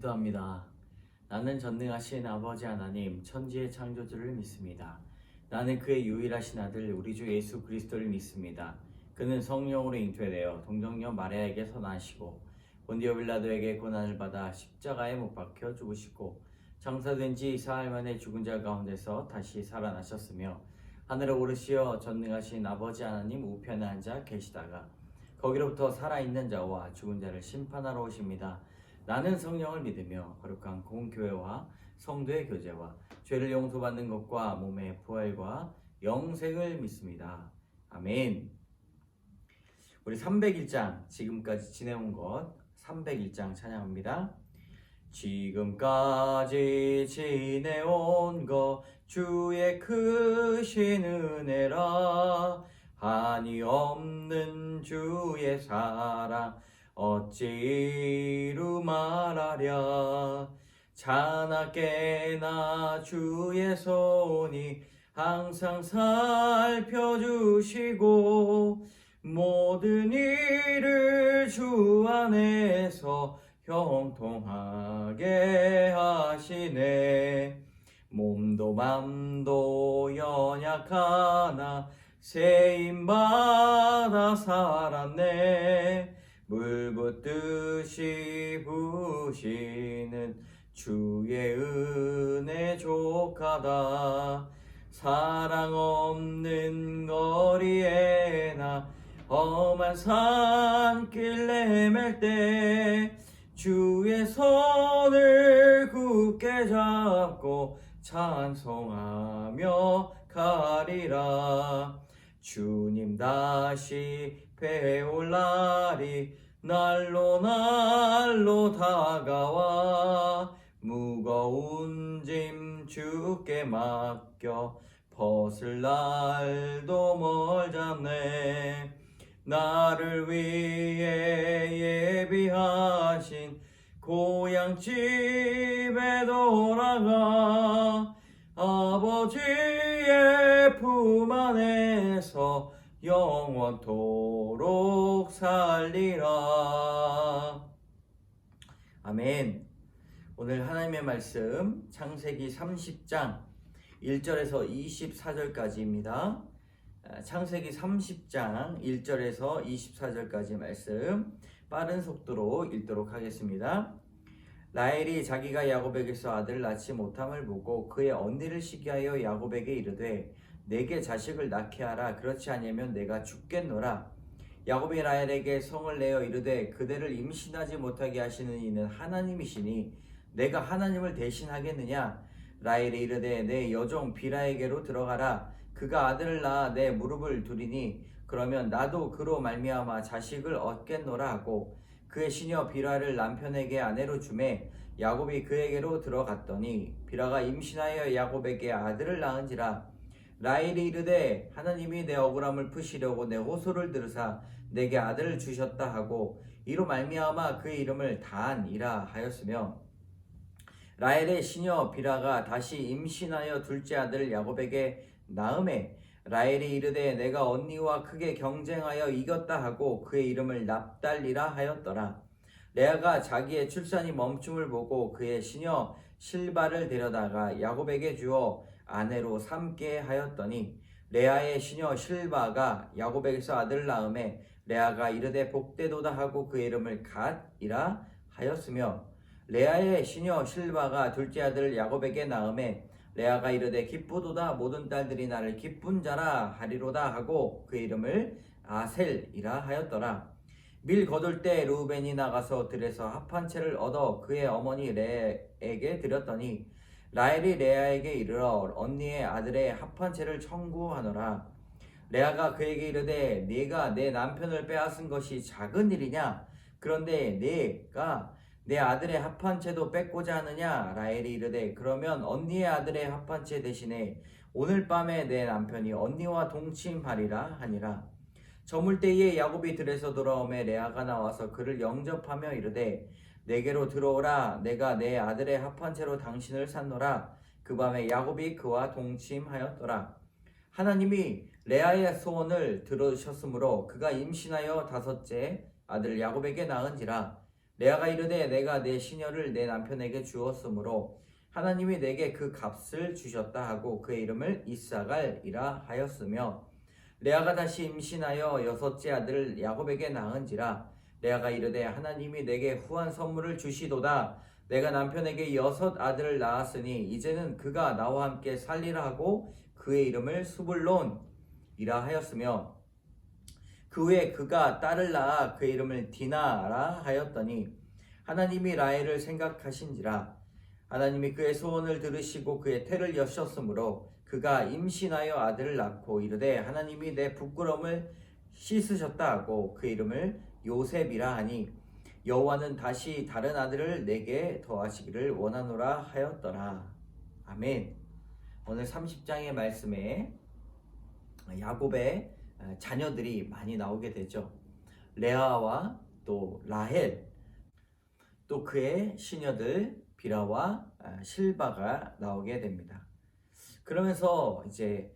기도합니다. 나는 전능하신 아버지 하나님, 천지의 창조주를 믿습니다. 나는 그의 유일하신 아들 우리 주 예수 그리스도를 믿습니다. 그는 성령으로 잉태되어 동정녀 마리아에게 선하시고 본디오 빌라도에게 고난을 받아 십자가에 못 박혀 죽으시고 장사된 지 사흘 만에 죽은 자 가운데서 다시 살아나셨으며 하늘에 오르시어 전능하신 아버지 하나님 우편에 앉아 계시다가 거기로부터 살아있는 자와 죽은 자를 심판하러 오십니다. 나는 성령을 믿으며 거룩한 공교회와 성도의 교제와 죄를 용서받는 것과 몸의 부활과 영생을 믿습니다. 아멘. 우리 301장 지금까지 지내온 것 301장 찬양합니다. 지금까지 지내온 것 주의 크신 은혜라. 한이 없는 주의 사랑 어찌 이루 말하랴. 자나 깨나 주의 손이 항상 살펴주시고 모든 일을 주 안에서 형통하게 하시네. 몸도 맘도 연약하나 세임받아 살았네. 물 붓듯이 부시는 주의 은혜 족하다. 사랑 없는 거리에 나 험한 산길 헤맬 때 주의 손을 굳게 잡고 찬송하며 가리라. 주님 다시 배울 날이 날로 다가와 무거운 짐 주께 맡겨 벗을 날도 멀잖네. 나를 위해 예비하신 고향 집에 돌아가 아버지의 품 안에서 영원토록 살리라. 아멘. 오늘 하나님의 말씀 창세기 30장 1절에서 24절까지입니다. 창세기 30장 1절에서 24절까지 말씀 빠른 속도로 읽도록 하겠습니다. 라헬이 자기가 야곱에게서 아들을 낳지 못함을 보고 그의 언니를 시기하여 야곱에게 이르되 내게 자식을 낳게 하라. 그렇지 아니하면 내가 죽겠노라. 야곱이 라헬에게 성을 내어 이르되 그대를 임신하지 못하게 하시는 이는 하나님이시니 내가 하나님을 대신하겠느냐. 라헬이 이르되 내 여종 비라에게로 들어가라. 그가 아들을 낳아 내 무릎을 두리니 그러면 나도 그로 말미암아 자식을 얻겠노라 하고 그의 시녀 비라를 남편에게 아내로 주매 야곱이 그에게로 들어갔더니 비라가 임신하여 야곱에게 아들을 낳은지라. 라헬이 이르되 하나님이 내 억울함을 푸시려고 내 호소를 들으사 내게 아들을 주셨다 하고 이로 말미암아 그의 이름을 단이라 하였으며 라헬의 시녀 비라가 다시 임신하여 둘째 아들을 야곱에게 낳음에 라헬이 이르되 내가 언니와 크게 경쟁하여 이겼다 하고 그의 이름을 납달리라 하였더라. 레아가 자기의 출산이 멈춤을 보고 그의 시녀 실바를 데려다가 야곱에게 주어 아내로 삼게 하였더니 레아의 시녀 실바가 야곱에게서 아들을 낳음에 레아가 이르되 복되도다 하고 그의 이름을 갓이라 하였으며 레아의 시녀 실바가 둘째 아들을 야곱에게 낳음에 레아가 이르되 기쁘도다 모든 딸들이 나를 기쁜 자라 하리로다 하고 그 이름을 아셀이라 하였더라. 밀 거둘 때 르우벤이 나가서 들에서 합한 채를 얻어 그의 어머니 레에게 드렸더니 라헬이 레아에게 이르러 언니의 아들의 합한 채를 청구하노라. 레아가 그에게 이르되 네가 내 남편을 빼앗은 것이 작은 일이냐. 그런데 네가 내 아들의 합한 채도 뺏고자 하느냐. 라헬이 이르되 그러면 언니의 아들의 합한 채 대신에 오늘 밤에 내 남편이 언니와 동침하리라 하니라. 저물 때에 야곱이 들에서 돌아오매 레아가 나와서 그를 영접하며 이르되 내게로 들어오라. 내가 내 아들의 합한 채로 당신을 샀노라. 그 밤에 야곱이 그와 동침하였더라. 하나님이 레아의 소원을 들으셨으므로 그가 임신하여 다섯째 아들 야곱에게 낳은지라. 레아가 이르되 내가 내 시녀를 내 남편에게 주었으므로 하나님이 내게 그 값을 주셨다 하고 그의 이름을 이사갈이라 하였으며 레아가 다시 임신하여 여섯째 아들을 야곱에게 낳은지라 레아가 이르되 하나님이 내게 후한 선물을 주시도다. 내가 남편에게 여섯 아들을 낳았으니 이제는 그가 나와 함께 살리라 하고 그의 이름을 스불론이라 하였으며 그 후에 그가 딸을 낳아 그의 이름을 디나라 하였더니 하나님이 라헬을 생각하신지라 하나님이 그의 소원을 들으시고 그의 태를 여셨으므로 그가 임신하여 아들을 낳고 이르되 하나님이 내 부끄러움을 씻으셨다 하고 그 이름을 요셉이라 하니 여호와는 다시 다른 아들을 내게 더하시기를 원하노라 하였더라. 아멘. 오늘 30장의 말씀에 야곱의 자녀들이 많이 나오게 되죠. 레아와 또 라헬, 또 그의 시녀들 비라와 실바가 나오게 됩니다. 그러면서 이제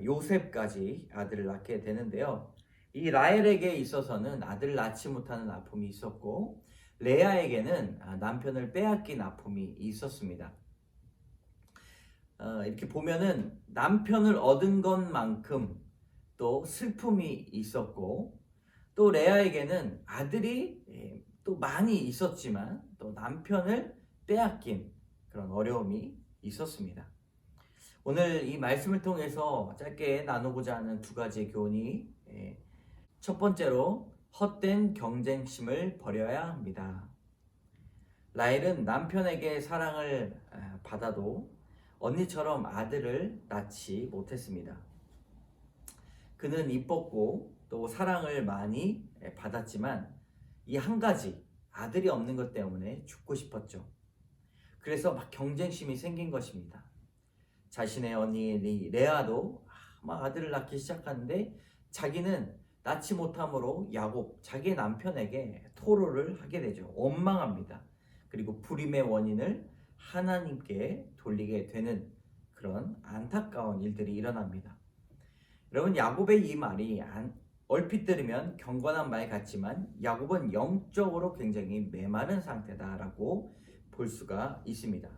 요셉까지 아들을 낳게 되는데요. 이 라헬에게 있어서는 아들을 낳지 못하는 아픔이 있었고 레아에게는 남편을 빼앗긴 아픔이 있었습니다. 이렇게 보면은 남편을 얻은 것만큼 또 슬픔이 있었고 또 레아에게는 아들이 또 많이 있었지만 또 남편을 빼앗긴 그런 어려움이 있었습니다. 오늘 이 말씀을 통해서 짧게 나누고자 하는 두 가지의 교훈이 첫 번째로 헛된 경쟁심을 버려야 합니다. 라헬은 남편에게 사랑을 받아도 언니처럼 아들을 낳지 못했습니다. 그는 이뻤고 또 사랑을 많이 받았지만 이 한 가지 아들이 없는 것 때문에 죽고 싶었죠. 그래서 막 경쟁심이 생긴 것입니다. 자신의 언니 레아도 막 아들을 낳기 시작하는데 자기는 낳지 못함으로 야곱 자기의 남편에게 토로를 하게 되죠. 원망합니다. 그리고 불임의 원인을 하나님께 돌리게 되는 그런 안타까운 일들이 일어납니다. 여러분 야곱의 이 말이 얼핏 들으면 경건한 말 같지만 야곱은 영적으로 굉장히 메마른 상태다라고 볼 수가 있습니다.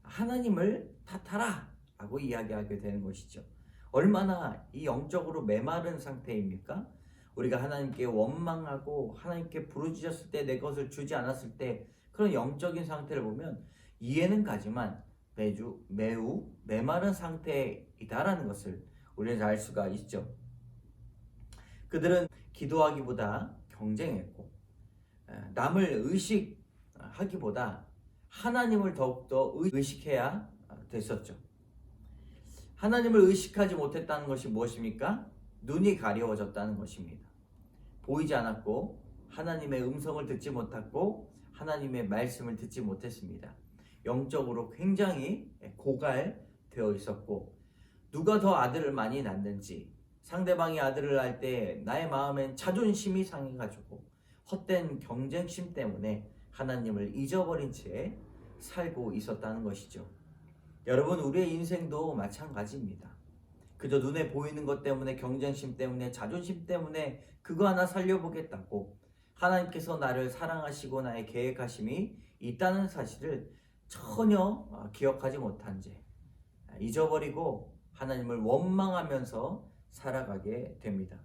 하나님을 탓하라 라고 이야기하게 되는 것이죠. 얼마나 이 영적으로 메마른 상태입니까? 우리가 하나님께 원망하고 하나님께 부르짖었을 때 내 것을 주지 않았을 때 그런 영적인 상태를 보면 이해는 가지만 매우 메마른 상태이다라는 것을 우리는 알 수가 있죠. 그들은 기도하기보다 경쟁했고 남을 의식하기보다 하나님을 더욱더 의식해야 됐었죠. 하나님을 의식하지 못했다는 것이 무엇입니까? 눈이 가려워졌다는 것입니다. 보이지 않았고 하나님의 음성을 듣지 못했고 하나님의 말씀을 듣지 못했습니다. 영적으로 굉장히 고갈되어 있었고 누가 더 아들을 많이 낳는지 상대방이 아들을 낳을 때 나의 마음엔 자존심이 상해가지고 헛된 경쟁심 때문에 하나님을 잊어버린 채 살고 있었다는 것이죠. 여러분 우리의 인생도 마찬가지입니다. 그저 눈에 보이는 것 때문에 경쟁심 때문에 자존심 때문에 그거 하나 살려보겠다고 하나님께서 나를 사랑하시고 나의 계획하심이 있다는 사실을 전혀 기억하지 못한 채 잊어버리고 하나님을 원망하면서 살아가게 됩니다.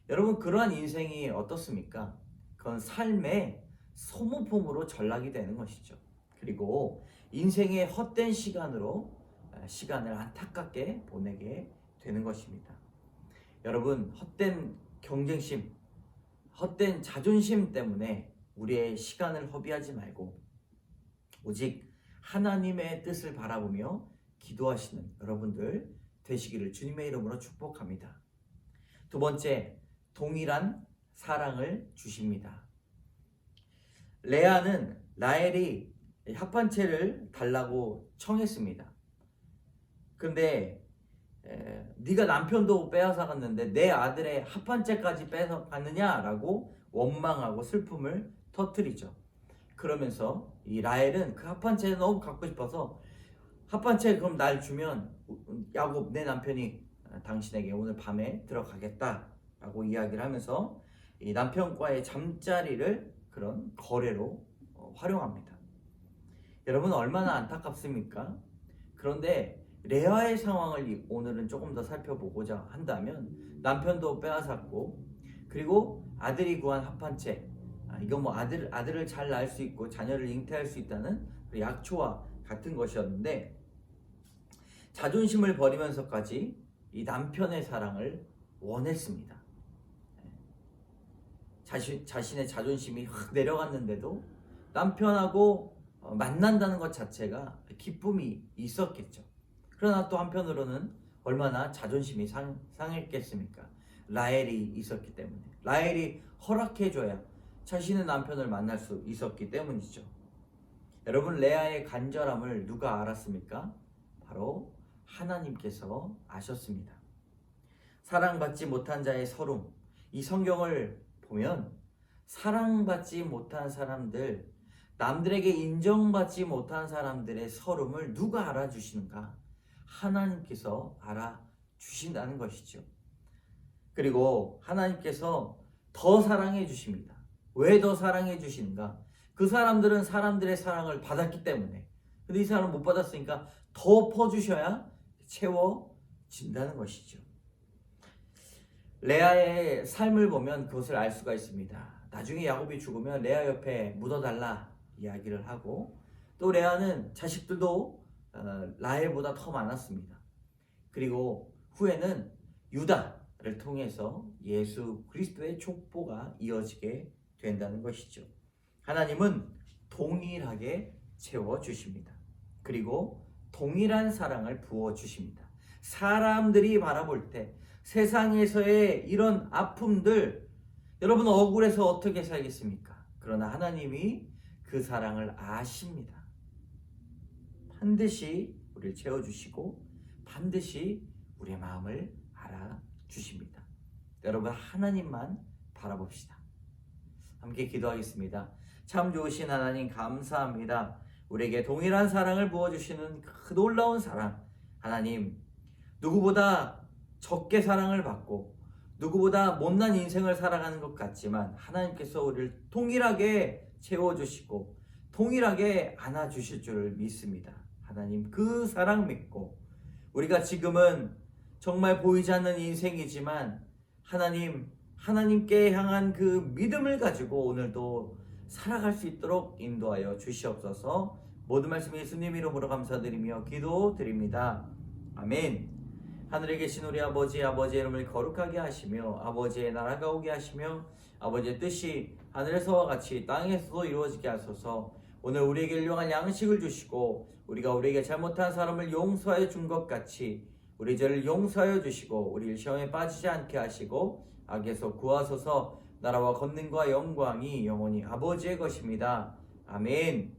여러분 그러한 인생이 어떻습니까? 그건 삶의 소모품으로 전락이 되는 것이죠. 그리고 인생의 헛된 시간으로 시간을 안타깝게 보내게 되는 것입니다. 여러분 헛된 경쟁심, 헛된 자존심 때문에 우리의 시간을 허비하지 말고 오직 하나님의 뜻을 바라보며 기도하시는 여러분들 되시기를 주님의 이름으로 축복합니다. 두 번째, 동일한 사랑을 주십니다. 레아는 라헬이 합판체를 달라고 청했습니다. 근데 네가 남편도 빼앗아갔는데 내 아들의 합판체까지 뺏어갔느냐라고 원망하고 슬픔을 터뜨리죠. 그러면서 이 라헬은 그 합판체를 너무 갖고 싶어서 합판체 그럼 날 주면 야곱 내 남편이 당신에게 오늘 밤에 들어가겠다라고 이야기를 하면서 이 남편과의 잠자리를 그런 거래로 활용합니다. 여러분 얼마나 안타깝습니까? 그런데 레아의 상황을 오늘은 조금 더 살펴보고자 한다면 남편도 빼앗았고 그리고 아들이 구한 합한채 이건 뭐 아들을 잘 낳을 수 있고 자녀를 잉태할 수 있다는 약초와 같은 것이었는데 자존심을 버리면서까지 이 남편의 사랑을 원했습니다. 자신의 자존심이 확 내려갔는데도 남편하고 만난다는 것 자체가 기쁨이 있었겠죠. 그러나 또 한편으로는 얼마나 자존심이 상했겠습니까? 라헬이 있었기 때문에 라헬이 허락해줘야 자신의 남편을 만날 수 있었기 때문이죠. 여러분 레아의 간절함을 누가 알았습니까? 바로 하나님께서 아셨습니다. 사랑받지 못한 자의 서름, 이 성경을 보면 사랑받지 못한 사람들, 남들에게 인정받지 못한 사람들의 서름을 누가 알아주시는가? 하나님께서 알아주신다는 것이죠. 그리고 하나님께서 더 사랑해 주십니다. 왜 더 사랑해 주시는가? 그 사람들은 사람들의 사랑을 받았기 때문에. 근데 이 사람은 못 받았으니까 더 퍼주셔야 채워진다는 것이죠. 레아의 삶을 보면 그것을 알 수가 있습니다. 나중에 야곱이 죽으면 레아 옆에 묻어달라 이야기를 하고 또 레아는 자식들도 라헬보다 더 많았습니다. 그리고 후에는 유다를 통해서 예수 그리스도의 족보가 이어지게 된다는 것이죠. 하나님은 동일하게 채워주십니다. 그리고 동일한 사랑을 부어주십니다. 사람들이 바라볼 때 세상에서의 이런 아픔들 여러분 억울해서 어떻게 살겠습니까? 그러나 하나님이 그 사랑을 아십니다. 반드시 우리를 채워주시고 반드시 우리의 마음을 알아주십니다. 여러분 하나님만 바라봅시다. 함께 기도하겠습니다. 참 좋으신 하나님 감사합니다. 우리에게 동일한 사랑을 부어주시는 그 놀라운 사랑 하나님 누구보다 적게 사랑을 받고 누구보다 못난 인생을 살아가는 것 같지만 하나님께서 우리를 동일하게 채워주시고 동일하게 안아주실 줄을 믿습니다. 하나님 그 사랑 믿고 우리가 지금은 정말 보이지 않는 인생이지만 하나님께 향한 그 믿음을 가지고 오늘도 살아갈 수 있도록 인도하여 주시옵소서. 모든 말씀 예수님 이름으로 감사드리며 기도드립니다. 아멘. 하늘에 계신 우리 아버지의 이름을 거룩하게 하시며 아버지의 나라가 오게 하시며 아버지의 뜻이 하늘에서와 같이 땅에서도 이루어지게 하소서. 오늘 우리에게 일용할 양식을 주시고 우리가 우리에게 잘못한 사람을 용서해 준 것 같이 우리 죄를 용서하여 주시고 우리를 시험에 빠지지 않게 하시고 악에서 구하소서. 나라와 권능과 영광이 영원히 아버지의 것입니다. 아멘.